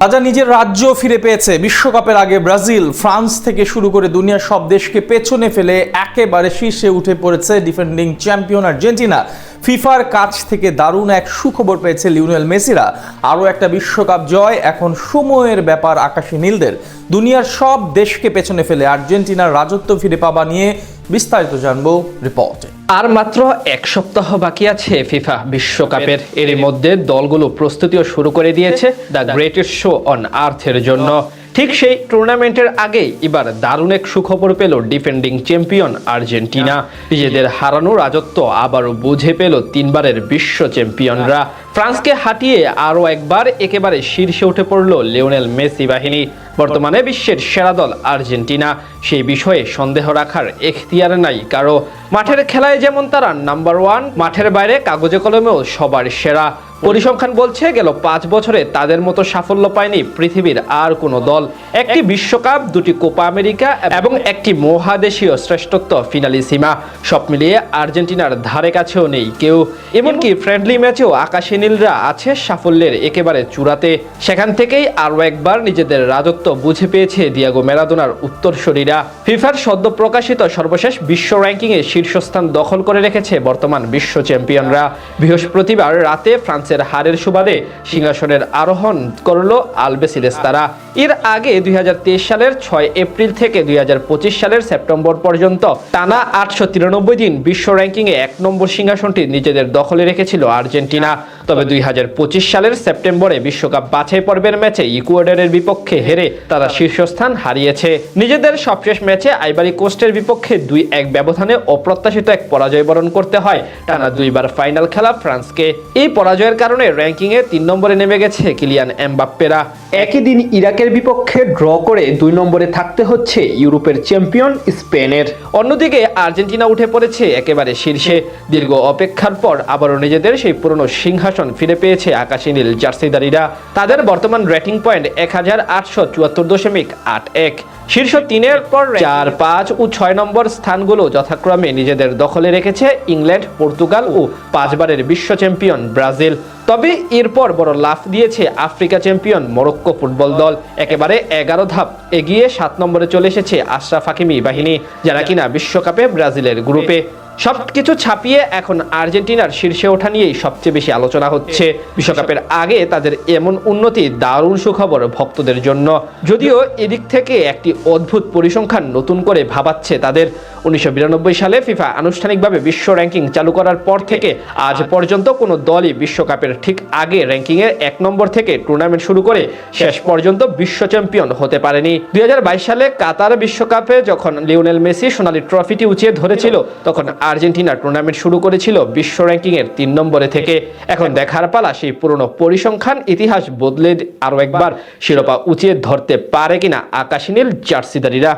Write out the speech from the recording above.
রাজা নিজের রাজ্য ফিরে পেয়েছে। বিশ্বকাপের আগে ব্রাজিল, ফ্রান্স থেকে শুরু করে দুনিয়ার সব দেশকে পেছনে ফেলে একেবারে শীর্ষে উঠে পড়েছে ডিফেন্ডিং চ্যাম্পিয়ন আর্জেন্টিনা। ফিফার কাছ থেকে দারুণ এক সুখবর পেয়েছে লিওনেল মেসিরা। আরও একটা বিশ্বকাপ জয় এখন সময়ের ব্যাপার আকাশী নীলদের। দুনিয়ার সব দেশকে পেছনে ফেলে আর্জেন্টিনার রাজত্ব ফিরে পাওয়া নিয়ে বিস্তারিত জানবো রিপোর্টে। আর মাত্র এক সপ্তাহ বাকি আছে ফিফা বিশ্বকাপের। এরই মধ্যে দলগুলো প্রস্তুতিও শুরু করে দিয়েছে দ্য গ্রেটেস্ট শো অন আর্থের জন্য। ঠিক সেই টুর্নামেন্টের আগেই এবার দারুণ এক সুখবর পেল ডিফেন্ডিং চ্যাম্পিয়ন আর্জেন্টিনা। নিজেদের হারানো রাজত্ব আবারও বুঝে পেল তিনবারের বিশ্ব চ্যাম্পিয়নরা। ফ্রান্সকে হাঁটিয়ে আরও একবার একেবারে শীর্ষে উঠে পড়ল লিওনেল মেসি বাহিনী। বর্তমানে বিশ্বের সেরা দল আর্জেন্টিনা, সেই বিষয়ে সন্দেহ রাখার এখতিয়ার নাই কারো। মাঠের খেলায় যেমন তারা নাম্বার ওয়ান, মাঠের বাইরে কাগজে কলমেও সবার সেরা। পরিসংখ্যান বলছে গেল 5 বছরে তাদের মতো সাফল্য পায়নি পৃথিবীর আর কোনো দল। একটি বিশ্বকাপ, 2টি কোপা আমেরিকা এবং একটি মহাদেশীয় শ্রেষ্ঠত্ব ফিনালিসিমা। সব মিলিয়ে আর্জেন্টিনার ধারে কাছেও নেই কেউ। এমনকি ফ্রেন্ডলি ম্যাচেও আকাশী নীলরা আছে সাফল্যের একেবারে চূড়াতে। সেখান থেকেই আরও একবার নিজেদের রাজত্ব বুঝে পেয়েছে দিয়েগো ম্যারাডোনার উত্তরসূরিরা। ফিফার সদ্য প্রকাশিত সর্বশেষ বিশ্ব র্যাঙ্কিংয়ে শীর্ষস্থান দখল করে রেখেছে বর্তমান বিশ্ব চ্যাম্পিয়নরা। বৃহস্পতিবার রাতে ফ্রান্সের হারের সুবাদে সিংহাসনের আরোহণ করল আলবেসিলেস তারা। এর আগে 2023 সালের 6 এপ্রিল থেকে 2025 সালের সেপ্টেম্বর পর্যন্ত টানা 893 দিন বিশ্ব র্যাঙ্কিংয়ে 1 নম্বর সিংহাসনটি নিজেদের দখলে রেখেছিল আর্জেন্টিনা। তবে 2025 সালের সেপ্টেম্বরে বিশ্বকাপ বাছাই পর্বের ম্যাচে ইকুয়েডরের বিপক্ষে হেরে তারা শীর্ষস্থান হারিয়েছে। নিজেদের সবশেষ ম্যাচে আইভরি কোস্টের বিপক্ষে 2-1 ব্যবধানে অপ্রত্যাশিত এক পরাজয় বরণ করতে হয় টানা 2বার ফাইনাল খেলা ফ্রান্সকে। এই পরাজয়ের কারণে র্যাঙ্কিংয়ে 3 নম্বরে নেমে গেছে কিলিয়ান এমবাপ্পেরা। একই দিন ইরাকের বিপক্ষে ড্র করে 2 নম্বরে থাকতে হচ্ছে ইউরোপের চ্যাম্পিয়ন স্পেনের। অন্যদিকে আর্জেন্টিনা উঠে পড়েছে একেবারে শীর্ষে। দীর্ঘ অপেক্ষার পর আবারও নিজেদের সেই পুরনো সিংহাসন ফিরে পেয়েছে আকাশী নীল জার্সিধারীরা। তাদের বর্তমান রেটিং পয়েন্ট 1874.81। শীর্ষ 3-এর পর 4, 5 ও 6 নম্বর স্থানগুলো যথাক্রমে নিজেদের দখলে রেখেছে ইংল্যান্ড, পর্তুগাল ও 5 বারের বিশ্ব চ্যাম্পিয়ন ব্রাজিল। তবে এরপর বড় লাফ দিয়েছে আফ্রিকা চ্যাম্পিয়ন মরক্কো ফুটবল দল। একেবারে 11 ধাপ এগিয়ে 7 নম্বরে চলে এসেছে আশরাফ হাকিমি বাহিনী, যারা কিনা বিশ্বকাপে ব্রাজিলের গ্রুপে। সবকিছু ছাপিয়ে এখন আর্জেন্টিনার শীর্ষে ওঠা নিয়েই সবচেয়ে বেশি আলোচনা হচ্ছে। বিশ্বকাপের আগে তাদের এমন উন্নতি দারুণ সুখবর ভক্তদের জন্য। যদিও এদিক থেকে একটি অদ্ভুত পরিসংখ্যান নতুন করে ভাবাচ্ছে তাদের। 1992 সালে ফিফা আনুষ্ঠানিকভাবে বিশ্ব র্যাঙ্কিং চালু করার পর থেকে আজ পর্যন্ত কোনো দলই বিশ্বকাপের ঠিক আগে র্যাঙ্কিংয়ের 1 নম্বর থেকে টুর্নামেন্ট শুরু করে শেষ পর্যন্ত বিশ্ব চ্যাম্পিয়ন হতে পারেনি। 2022 সালে কাতার বিশ্বকাপে যখন লিওনেল মেসি সোনালী ট্রফিটি উঁচিয়ে ধরেছিল, তখন আর্জেন্টিনা টুর্নামেন্ট শুরু করেছিল বিশ্ব র্যাঙ্কিংয়ের 3 নম্বরে থেকে। এখন দেখার পালা সেই পুরনো পরিসংখ্যান ইতিহাস বদলে আরও একবার শিরোপা উঁচিয়ে ধরতে পারে কিনা আকাশী নীল জার্সিধারীরা।